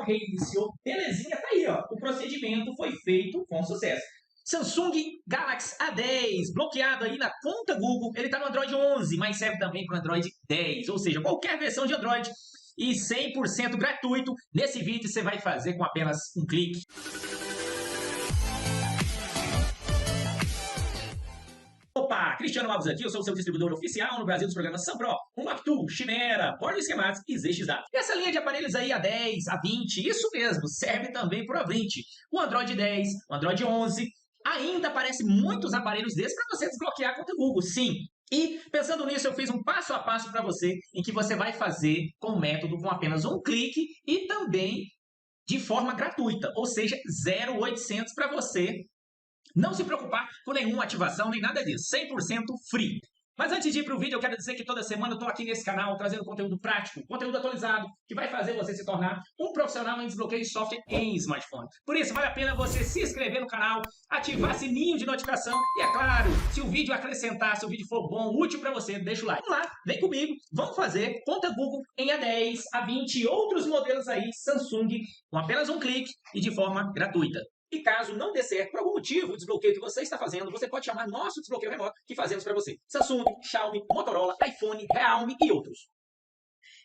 reiniciou, belezinha, tá aí, ó. O procedimento foi feito com sucesso. Samsung Galaxy A10, bloqueado aí na conta Google, ele está no Android 11, mas serve também para o Android 10, ou seja, qualquer versão de Android e 100% gratuito. Nesse vídeo você vai fazer com apenas um clique. Opa, Cristiano Alves aqui, eu sou o seu distribuidor oficial no Brasil dos programas Sunpro, Noctu, Chimera, Born Schematics e ZXData. Essa linha de aparelhos aí, A10, A20, isso mesmo, serve também para o A20, o Android 10, o Android 11, ainda aparecem muitos aparelhos desses para você desbloquear a conta Google, sim. E pensando nisso, eu fiz um passo a passo para você, em que você vai fazer com o método com apenas um clique e também de forma gratuita, ou seja, 0,800 para você não se preocupar com nenhuma ativação, nem nada disso, 100% free. Mas antes de ir para o vídeo, eu quero dizer que toda semana eu estou aqui nesse canal trazendo conteúdo prático, conteúdo atualizado, que vai fazer você se tornar um profissional em desbloqueio de software em smartphone. Por isso, vale a pena você se inscrever no canal, ativar sininho de notificação e, é claro, se o vídeo acrescentar, se o vídeo for bom, útil para você, deixa o like. Vamos lá, vem comigo, vamos fazer conta Google em A10, A20 e outros modelos aí Samsung com apenas um clique e de forma gratuita. E caso não dê certo, por algum motivo, o desbloqueio que você está fazendo, você pode chamar nosso desbloqueio remoto que fazemos para você. Samsung, Xiaomi, Motorola, iPhone, Realme e outros.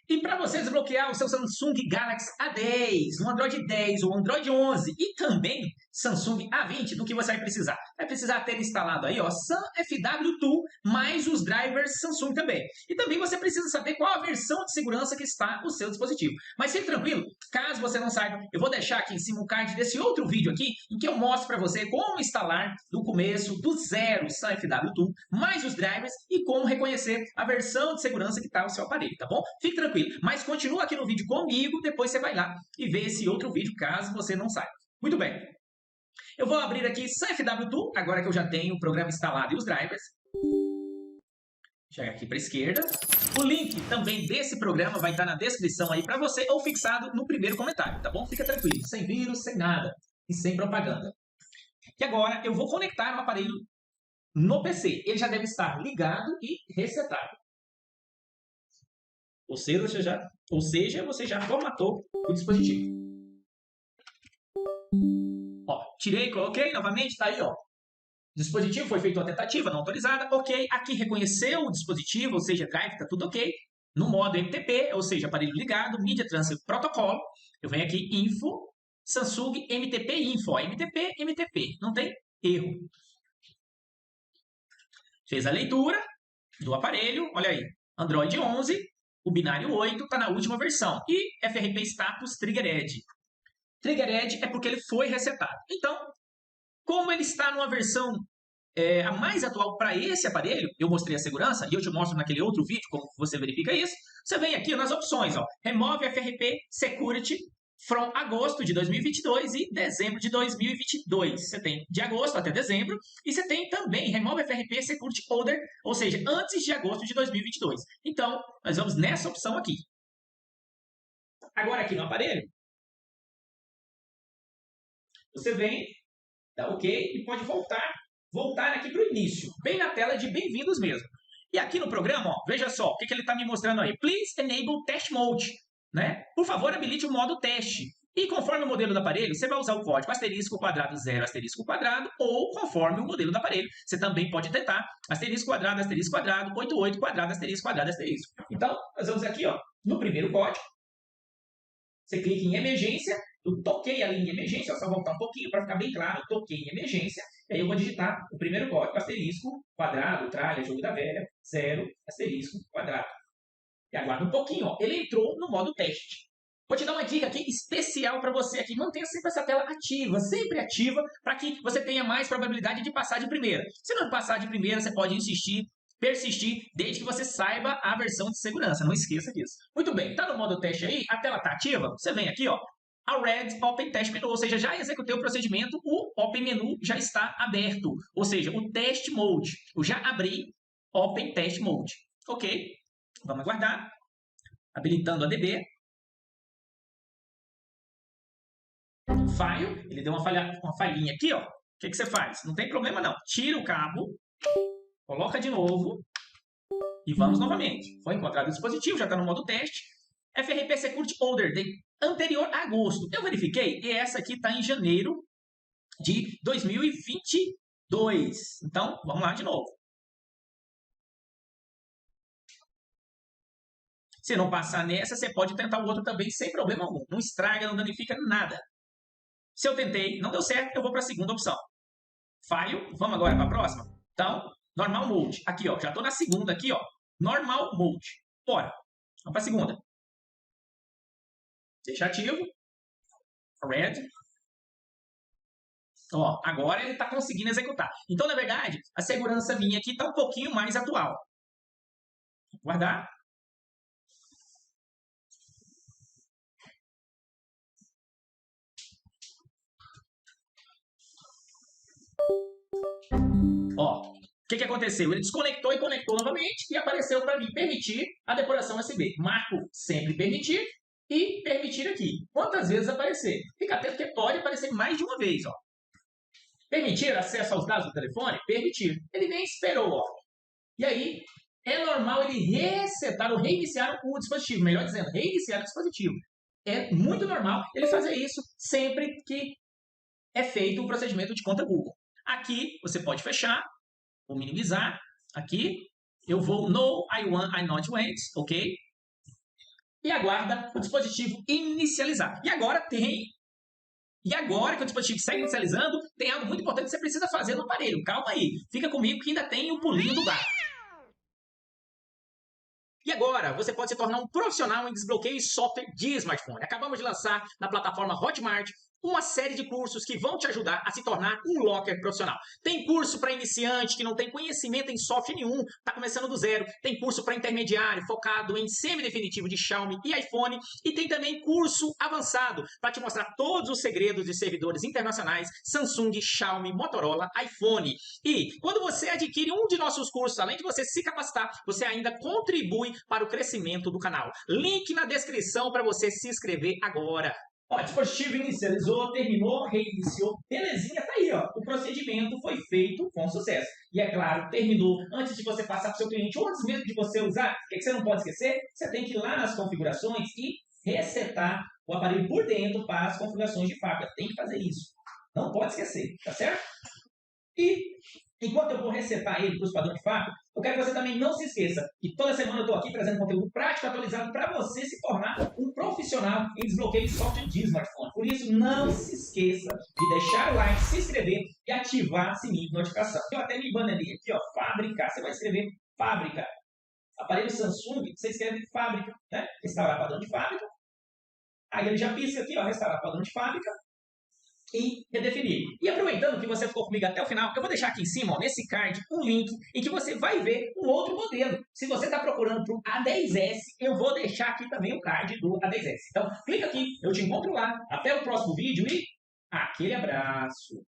E para você desbloquear o seu Samsung Galaxy A10, no Android 10 ou Android 11 e também Samsung A20, do que você vai precisar? Vai precisar ter instalado aí, ó, SunFW2 mais os drivers Samsung também. E também você precisa saber qual a versão de segurança que está o seu dispositivo. Mas fique tranquilo, caso você não saiba, eu vou deixar aqui em cima o card desse outro vídeo aqui, em que eu mostro para você como instalar do começo, do zero, SunFW2 mais os drivers e como reconhecer a versão de segurança que está no seu aparelho, tá bom? Fique tranquilo. Mas continua aqui no vídeo comigo, depois você vai lá e vê esse outro vídeo, caso você não saiba. Muito bem. Eu vou abrir aqui SunFW2, agora que eu já tenho o programa instalado e os drivers. Chega aqui para a esquerda. O link também desse programa vai estar na descrição aí para você ou fixado no primeiro comentário, tá bom? Fica tranquilo, sem vírus, sem nada e sem propaganda. E agora eu vou conectar o aparelho no PC. Ele já deve estar ligado e resetado. Ou seja, você já formatou o dispositivo. Ó, tirei, coloquei novamente, está aí, ó. O dispositivo foi feito a tentativa não autorizada, ok. Aqui reconheceu o dispositivo, ou seja, drive, está tudo ok. No modo MTP, ou seja, aparelho ligado, Media Transfer Protocol. Eu venho aqui, Info, Samsung MTP Info, ó, MTP, não tem erro. Fez a leitura do aparelho, olha aí, Android 11. O binário 8 está na última versão. E FRP Status Triggered. Triggered é porque ele foi resetado. Então, como ele está numa versão a mais atual para esse aparelho, eu mostrei a segurança e eu te mostro naquele outro vídeo como você verifica isso. Você vem aqui nas opções, ó, Remove FRP Security from agosto de 2022 e dezembro de 2022. Você tem de agosto até dezembro e você tem também Remove FRP Security Order, ou seja, antes de agosto de 2022. Então, nós vamos nessa opção aqui. Agora aqui no aparelho, você vem, dá OK e pode voltar aqui para o início, bem na tela de bem-vindos mesmo. E aqui no programa, ó, veja só, o que ele está me mostrando aí. Please enable test mode. Né? Por favor, habilite o modo teste. E conforme o modelo do aparelho, você vai usar o código asterisco quadrado 0 asterisco quadrado ou conforme o modelo do aparelho. Você também pode tentar asterisco quadrado 88 quadrado asterisco. Então, nós vamos aqui, ó, no primeiro código. Você clica em emergência. Eu toquei a linha de emergência, só voltar um pouquinho para ficar bem claro. Eu toquei em emergência. E aí eu vou digitar o primeiro código, asterisco quadrado, tralha, jogo da velha, 0 asterisco quadrado. E aguarda um pouquinho, ó. Ele entrou no modo teste. Vou te dar uma dica aqui especial para você aqui. Mantenha sempre essa tela ativa, sempre ativa, para que você tenha mais probabilidade de passar de primeira. Se não passar de primeira, você pode insistir, persistir, desde que você saiba a versão de segurança. Não esqueça disso. Muito bem, está no modo teste aí, a tela está ativa. Você vem aqui, ó, a Red Open Test Menu, ou seja, já executei o procedimento, o Open Menu já está aberto. Ou seja, o Test Mode. Eu já abri Open Test Mode. Ok. Vamos aguardar. Habilitando a DB. File. Ele deu uma falhinha aqui, ó. O que você faz? Não tem problema não. Tira o cabo. Coloca de novo. E vamos novamente. Foi encontrado o dispositivo. Já está no modo teste. FRP Security Order. anterior a agosto. Eu verifiquei e essa aqui está em janeiro de 2022. Então, vamos lá de novo. Se não passar nessa, você pode tentar o outro também sem problema algum. Não estraga, não danifica nada. Se eu tentei, não deu certo, eu vou para a segunda opção. Falho, vamos agora para a próxima? Então, Normal Mode. Aqui, ó, já estou na segunda aqui, ó. Normal Mode. Bora. Vamos para a segunda. Deixa ativo. Red. Ó, agora ele está conseguindo executar. Então, na verdade, a segurança minha aqui está um pouquinho mais atual. Guardar. Ó, o que aconteceu? Ele desconectou e conectou novamente e apareceu para mim permitir a depuração USB. Marco sempre permitir e permitir aqui. Quantas vezes aparecer? Fica atento que pode aparecer mais de uma vez, ó. Permitir acesso aos dados do telefone? Permitir. Ele nem esperou, ó. E aí, é normal ele resetar ou reiniciar o dispositivo. Melhor dizendo, reiniciar o dispositivo. É muito normal ele fazer isso sempre que é feito o procedimento de conta Google. Aqui, você pode fechar. Vou minimizar. Aqui, eu vou no I not want, ok? E aguarda o dispositivo inicializar. E agora que o dispositivo segue inicializando, tem algo muito importante que você precisa fazer no aparelho. Calma aí, fica comigo que ainda tem o pulinho do gato. E agora, você pode se tornar um profissional em desbloqueio e software de smartphone. Acabamos de lançar na plataforma Hotmart uma série de cursos que vão te ajudar a se tornar um locker profissional. Tem curso para iniciante que não tem conhecimento em software nenhum, está começando do zero. Tem curso para intermediário, focado em semi-definitivo de Xiaomi e iPhone. E tem também curso avançado para te mostrar todos os segredos de servidores internacionais Samsung, Xiaomi, Motorola, iPhone. E quando você adquire um de nossos cursos, além de você se capacitar, você ainda contribui para o crescimento do canal. Link na descrição para você se inscrever agora. Ó, dispositivo inicializou, terminou, reiniciou, belezinha, tá aí, ó. O procedimento foi feito com sucesso. E é claro, terminou antes de você passar para o seu cliente, ou antes mesmo de você usar, o que você não pode esquecer? Você tem que ir lá nas configurações e resetar o aparelho por dentro para as configurações de fábrica. Tem que fazer isso. Não pode esquecer, tá certo? E enquanto eu vou resetar ele para os padrões de fábrica, eu quero que você também não se esqueça que toda semana eu estou aqui trazendo conteúdo prático atualizado para você se tornar um profissional em desbloqueio de software de smartphone. Por isso, não se esqueça de deixar o like, se inscrever e ativar o sininho de notificação. Eu até me bannerei aqui, ó, fabricar. Você vai escrever fábrica. Aparelho Samsung, você escreve fábrica, né? Restaurar padrão de fábrica. Aí ele já pisca aqui, ó, restaurar padrão de fábrica. E redefinir. E aproveitando que você ficou comigo até o final, eu vou deixar aqui em cima, ó, nesse card, um link em que você vai ver um outro modelo. Se você está procurando para o A10S, eu vou deixar aqui também o card do A10S. Então, clica aqui, eu te encontro lá. Até o próximo vídeo e aquele abraço!